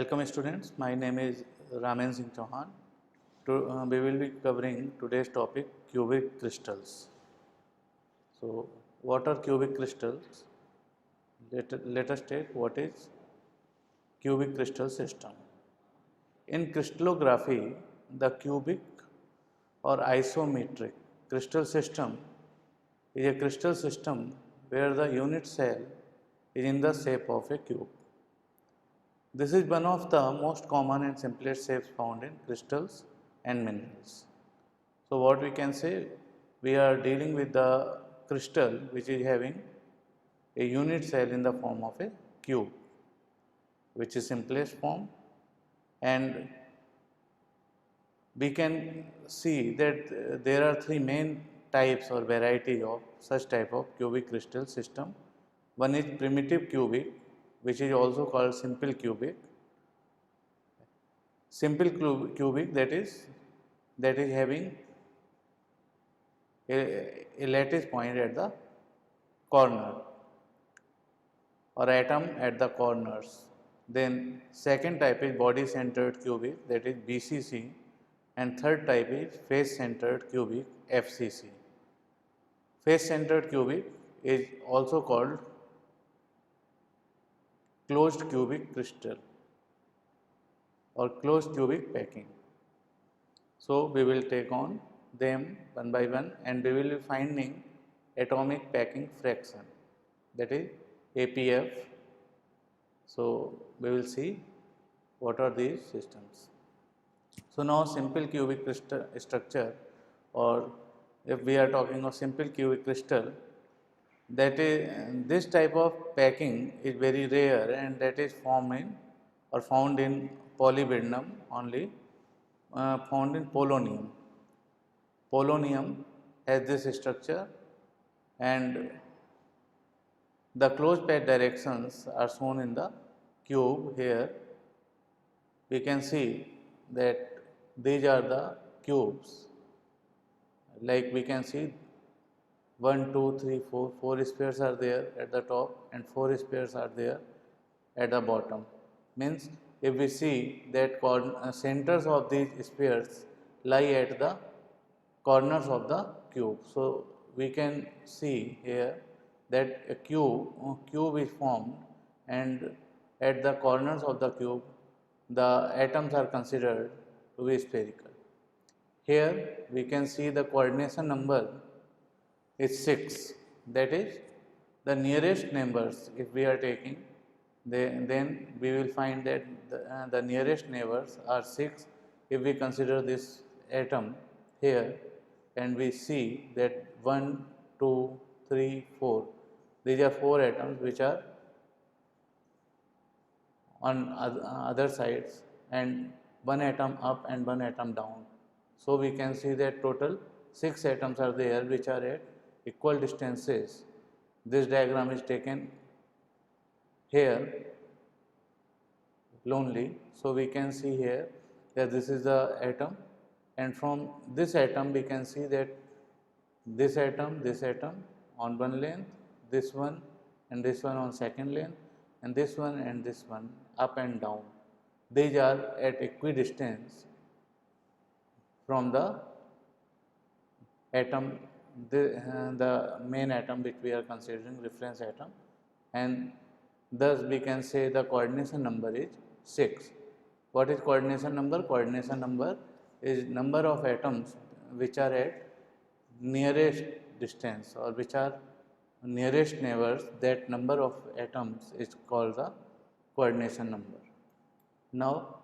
Welcome students, my name is Raman Singh Chauhan. We will be covering today's topic cubic crystals. So what are cubic crystals? Let us take what is cubic crystal system. In crystallography, the cubic or isometric crystal system is a crystal system where the unit cell is in the shape of a cube. This is one of the most common and simplest shapes found in crystals and minerals. So what we can say, we are dealing with the crystal which is having a unit cell in the form of a cube, which is simplest form, and we can see that there are three main types or variety of such type of cubic crystal system. One is primitive cubic, which is also called simple cubic. Simple cubic that is having a lattice point at the corner or atom at the corners. Then second type is body centered cubic, that is BCC, and third type is face centered cubic, FCC. Face centered cubic is also called closed cubic crystal or closed cubic packing. So we will take on them one by one and we will be finding atomic packing fraction, that is APF. So we will see what are these systems. So now simple cubic crystal structure, or if we are talking of simple cubic crystal, that is this type of packing is very rare and that is found in polybdenum only, found in polonium. Polonium has this structure and the closed path directions are shown in the cube here. We can see that these are the cubes, like we can see 1, 2, 3, 4, 4 spheres are there at the top and 4 spheres are there at the bottom. Means if we see that centers of these spheres lie at the corners of the cube. So we can see here that a cube is formed and at the corners of the cube the atoms are considered to be spherical. Here we can see the coordination number is 6, that is the nearest numbers. If we are taking, then we will find that the nearest neighbors are 6 if we consider this atom here, and we see that 1, 2, 3, 4, these are 4 atoms which are on other sides and 1 atom up and 1 atom down. So we can see that total 6 atoms are there which are at equal distances. This diagram is taken here lonely. So we can see here that this is the atom, and from this atom we can see that this atom on one length, this one and this one on second length, and this one up and down. These are at equidistance from the atom, the main atom which we are considering reference atom, and thus we can say the coordination number is 6. What is coordination number? Coordination number is number of atoms which are at nearest distance or which are nearest neighbors. That number of atoms is called the coordination number. Now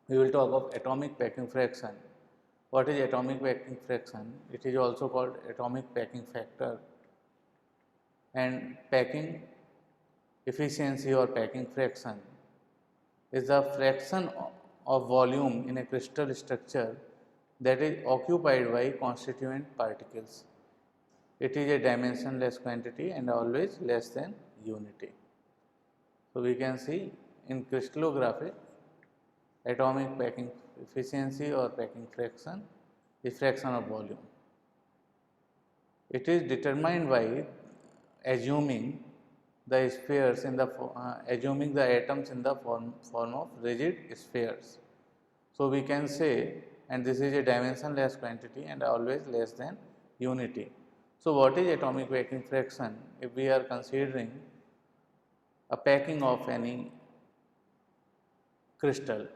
we will talk of atomic packing fraction. What is atomic packing fraction? It is also called atomic packing factor, and packing efficiency or packing fraction is the fraction of volume in a crystal structure that is occupied by constituent particles. It is a dimensionless quantity and always less than unity. So we can see in crystallography, atomic packing efficiency or packing fraction is fraction of volume. It is determined by assuming the spheres in the assuming the atoms in the form of rigid spheres. So, we can say, and this is a dimensionless quantity and always less than unity. So, what is atomic packing fraction? If we are considering a packing of any crystal,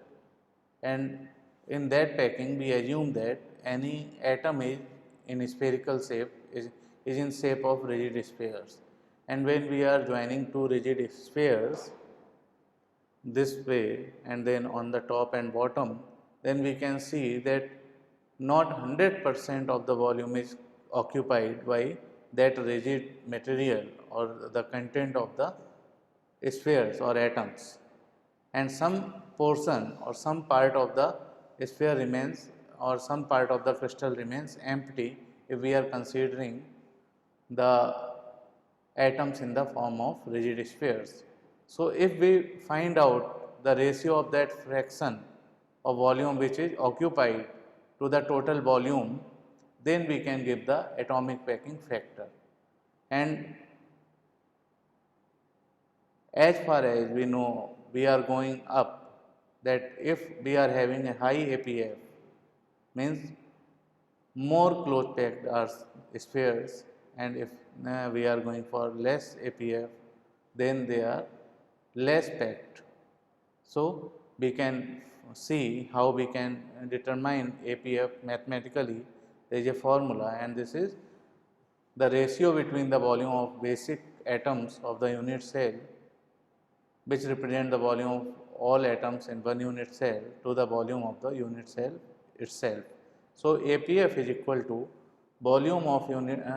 and in that packing we assume that any atom is in spherical shape, is in shape of rigid spheres, and when we are joining two rigid spheres this way and then on the top and bottom, then we can see that not 100% of the volume is occupied by that rigid material or the content of the spheres or atoms, and some portion or some part of the sphere remains or some part of the crystal remains empty if we are considering the atoms in the form of rigid spheres. So, if we find out the ratio of that fraction of volume which is occupied to the total volume, then we can give the atomic packing factor. And as far as we know, we are going up, that if we are having a high APF, means more close packed are spheres, and if we are going for less APF, then they are less packed. So, we can see how we can determine APF mathematically. There is a formula, and this is the ratio between the volume of basic atoms of the unit cell, which represent the volume of all atoms in one unit cell, to the volume of the unit cell itself. So, APF is equal to volume of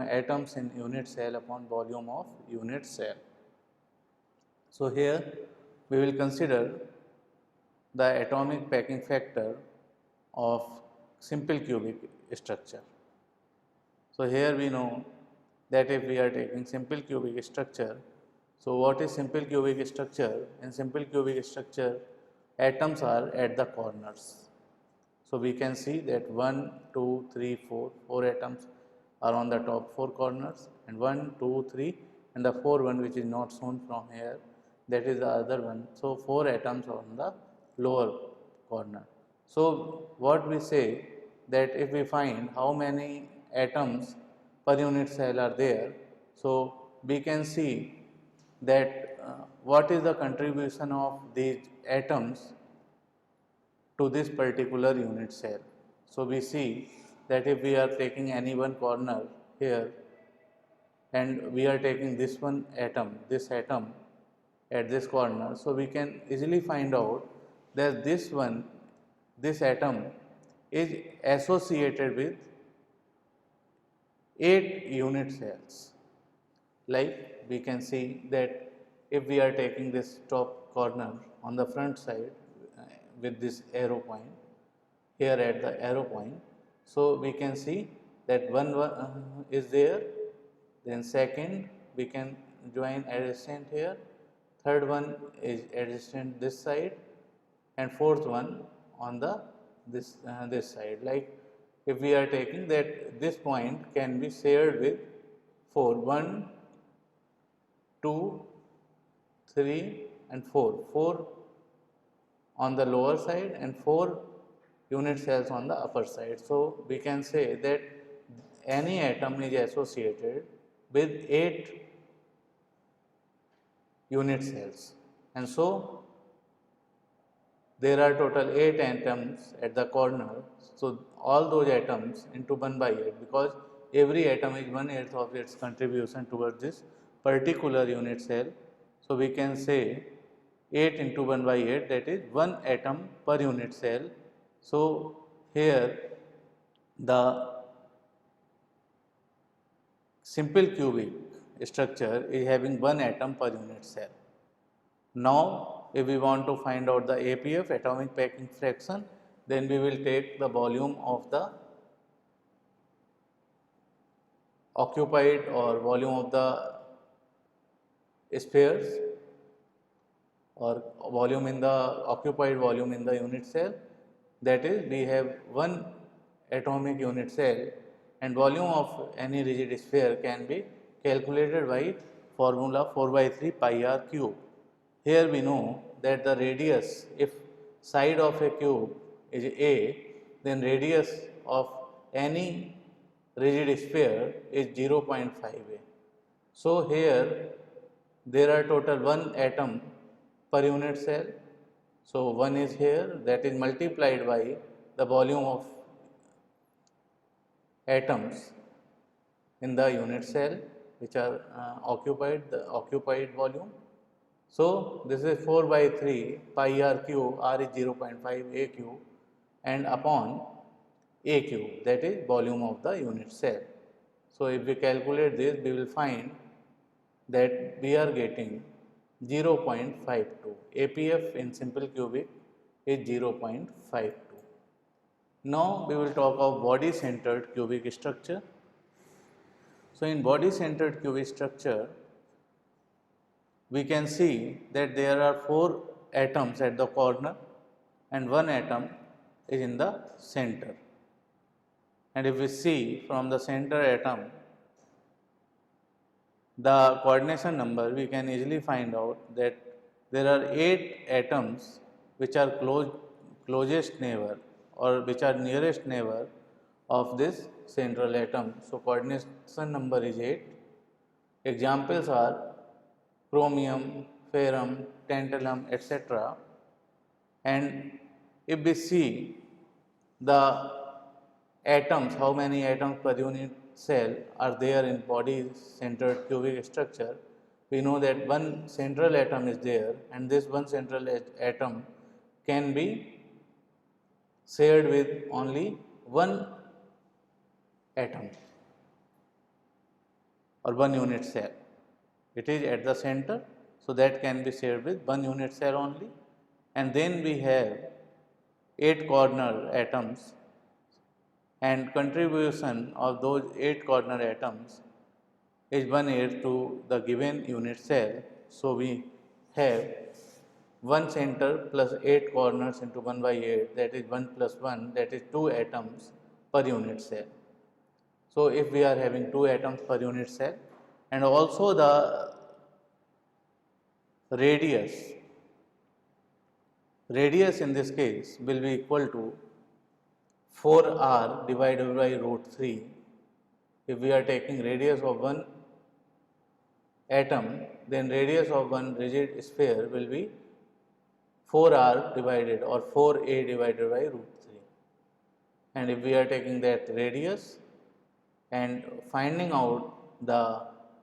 atoms in unit cell upon volume of unit cell. So, here we will consider the atomic packing factor of simple cubic structure. So, here we know that if we are taking simple cubic structure, so what is simple cubic structure? In simple cubic structure, atoms are at the corners. So, we can see that 1, 2, 3, 4 atoms are on the top 4 corners, and 1, 2, 3 and the 4th one which is not shown from here, that is the other one. So, 4 atoms are on the lower corner. So, what we say that if we find how many atoms per unit cell are there, so we can see that what is the contribution of these atoms to this particular unit cell. So, we see that if we are taking any one corner here and we are taking this atom at this corner. So, we can easily find out that this atom is associated with 8 unit cells. Like we can see that if we are taking this top corner on the front side with this arrow point, here at the arrow point, so we can see that one is there, then second we can join adjacent here, third one is adjacent this side, and fourth one on the this side. Like if we are taking that this point can be shared with 4, 1, 2, 3 and 4 on the lower side and 4 unit cells on the upper side. So, we can say that any atom is associated with 8 unit cells, and so there are total 8 atoms at the corner. So, all those atoms into 1 by 8, because every atom is 1/8 of its contribution towards this particular unit cell. So, we can say 8 into 1 by 8, that is 1 atom per unit cell. So, here the simple cubic structure is having 1 atom per unit cell. Now, if we want to find out the APF, atomic packing fraction, then we will take the volume of the occupied or volume of the spheres or volume in the occupied volume in the unit cell, that is we have 1 atomic unit cell, and volume of any rigid sphere can be calculated by formula 4 by 3 pi r cube. Here we know that the radius, if side of a cube is a, then radius of any rigid sphere is 0.5a. So here there are total 1 atom per unit cell. So 1 is here, that is multiplied by the volume of atoms in the unit cell which are the occupied volume. So this is 4 by 3 pi r cube, r is 0.5 a cube, and upon a cube, that is volume of the unit cell. So if we calculate this, we will find that we are getting 0.52. APF in simple cubic is 0.52. Now we will talk of body centered cubic structure. So in body centered cubic structure, we can see that there are 4 atoms at the corner and 1 atom is in the center. And if we see from the center atom, the coordination number, we can easily find out that there are 8 atoms which are closest neighbor or which are nearest neighbor of this central atom. So coordination number is 8. Examples are chromium, ferrum, tantalum, etc. And if we see the atoms, how many atoms per unit cell are there in body centered cubic structure, we know that one central atom is there, and this one central atom can be shared with only one atom or one unit cell. It is at the center, so that can be shared with one unit cell only. And then we have 8 corner atoms, and contribution of those 8 corner atoms is 1/8 to the given unit cell. So we have 1 center plus 8 corners into 1 by 8, that is 1 plus 1, that is 2 atoms per unit cell. So if we are having 2 atoms per unit cell, and also the radius in this case will be equal to 4r divided by root 3. If we are taking radius of one atom, then radius of one rigid sphere will be 4r divided or 4a divided by root 3. And if we are taking that radius and finding out the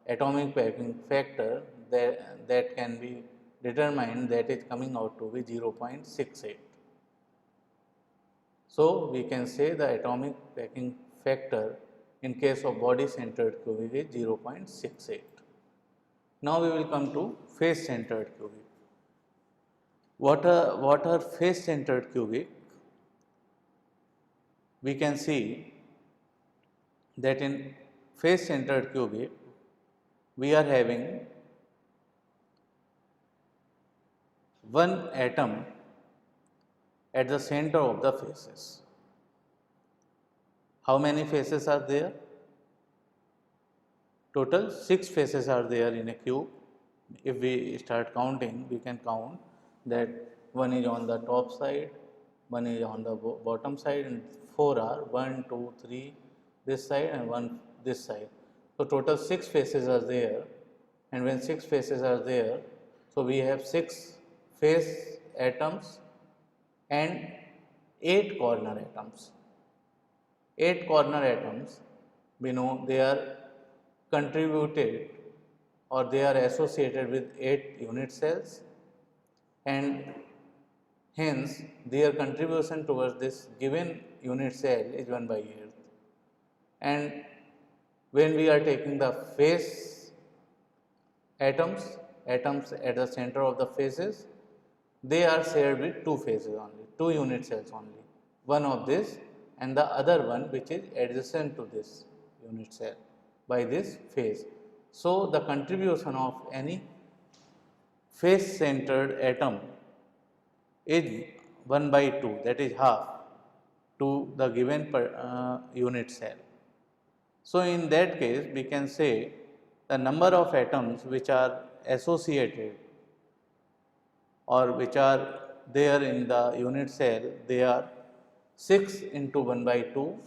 atomic packing factor, that can be determined, that is coming out to be 0.68. So we can say the atomic packing factor in case of body centered cubic is 0.68. Now we will come to face centered cubic. What are face centered cubic? We can see that in face centered cubic we are having one atom at the center of the faces. How many faces are there? Total 6 faces are there in a cube. If we start counting, we can count that one is on the top side, one is on the bottom side, and 4 are 1, 2, 3 this side and 1 this side. So total 6 faces are there, and when 6 faces are there, so we have 6 face atoms and 8 corner atoms. 8 corner atoms, we know they are contributed or they are associated with 8 unit cells, and hence their contribution towards this given unit cell is 1 by 8. And when we are taking the face atoms at the center of the faces, they are shared with 2 faces only, 2 unit cells only, one of this and the other one which is adjacent to this unit cell by this face. So the contribution of any face centered atom is 1 by 2, that is half, to the given unit cell. So in that case we can say the number of atoms which are associated or which are there in the unit cell, they are 6 into 1 by 2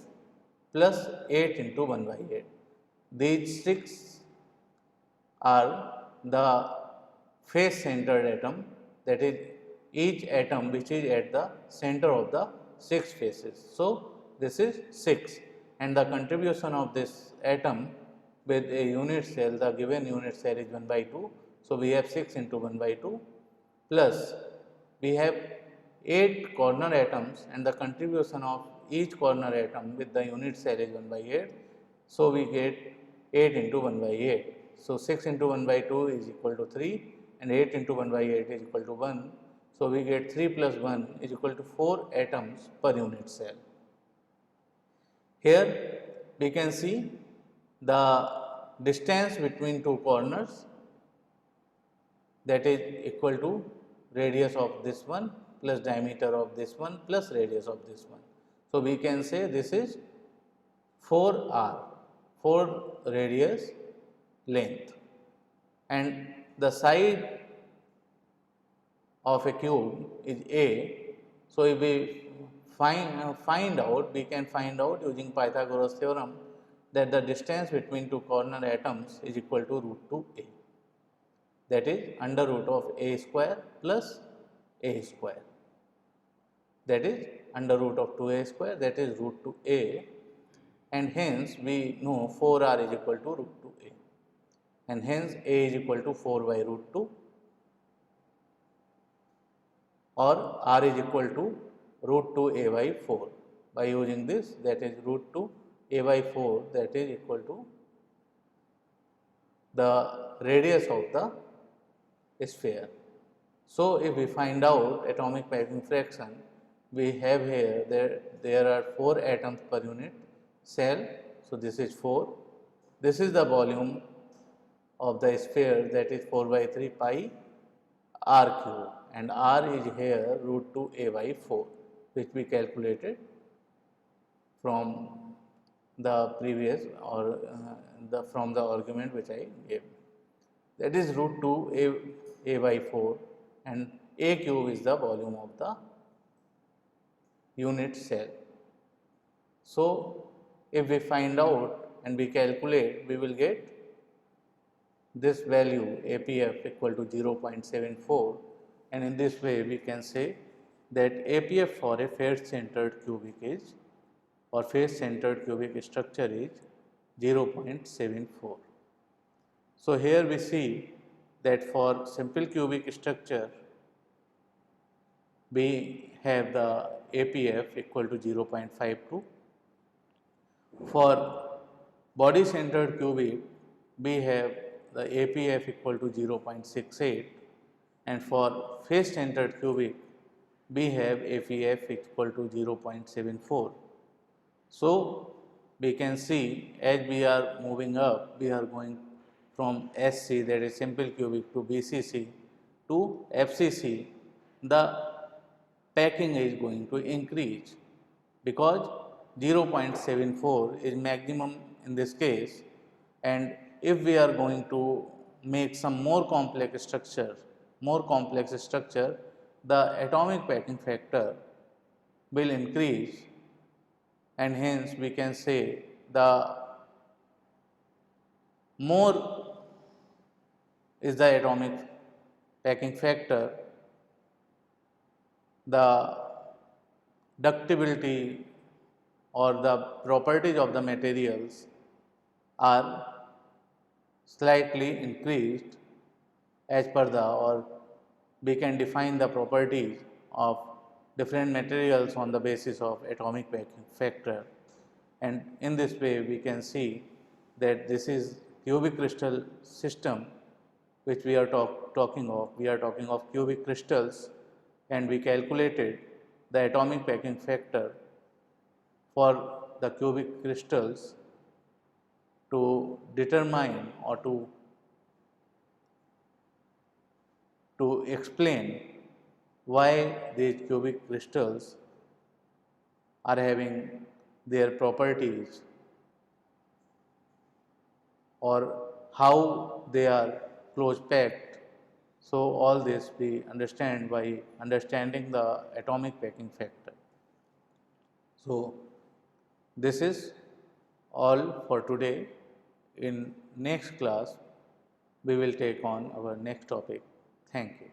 plus 8 into 1 by 8. These 6 are the face centered atom, that is each atom which is at the center of the 6 faces. So, this is 6 and the contribution of this atom with a unit cell, the given unit cell is 1 by 2. So, we have 6 into 1 by 2 plus we have 8 corner atoms and the contribution of each corner atom with the unit cell is 1 by 8. So, we get 8 into 1 by 8. So, 6 into 1 by 2 is equal to 3 and 8 into 1 by 8 is equal to 1. So, we get 3 plus 1 is equal to 4 atoms per unit cell. Here we can see the distance between two corners, that is equal to radius of this one plus diameter of this one plus radius of this one. So, we can say this is 4r, 4 radius length, and the side of a cube is A. So, if we find out, we can find out using Pythagoras theorem that the distance between two corner atoms is equal to root 2a, that is under root of a square plus a square, that is under root of 2a square, that is root 2a, and hence we know 4r is equal to root 2a, and hence a is equal to 4 by root 2, or r is equal to root 2a by 4. By using this, that is root 2a by 4, that is equal to the radius of the sphere. So, if we find out atomic packing fraction, we have here there are 4 atoms per unit cell. So, this is 4. This is the volume of the sphere, that is 4 by 3 pi r cube, and r is here root 2a by 4, which we calculated from the previous or from the argument which I gave. That is root 2a by 4, and a cube is the volume of the unit cell. So, if we find out and we calculate, we will get this value APF equal to 0.74, and in this way we can say that APF for a face centered cubic is, or face centered cubic structure is 0.74. So, here we see that for simple cubic structure we have the APF equal to 0.52. For body centered cubic we have the APF equal to 0.68, and for face centered cubic we have APF equal to 0.74. So, we can see as we are moving up, we are going from SC, that is simple cubic, to BCC to FCC, the packing is going to increase, because 0.74 is maximum in this case, and if we are going to make some more complex structure, the atomic packing factor will increase, and hence we can say the more is the atomic packing factor, the ductility or the properties of the materials are slightly increased as per the, or we can define the properties of different materials on the basis of atomic packing factor, and in this way we can see that this is cubic crystal system which we are talking of. We are talking of cubic crystals, and we calculated the atomic packing factor for the cubic crystals to determine or to explain why these cubic crystals are having their properties, or how they are close packed. So all this we understand by understanding the atomic packing factor. So this is all for today. In next class, we will take on our next topic. Thank you.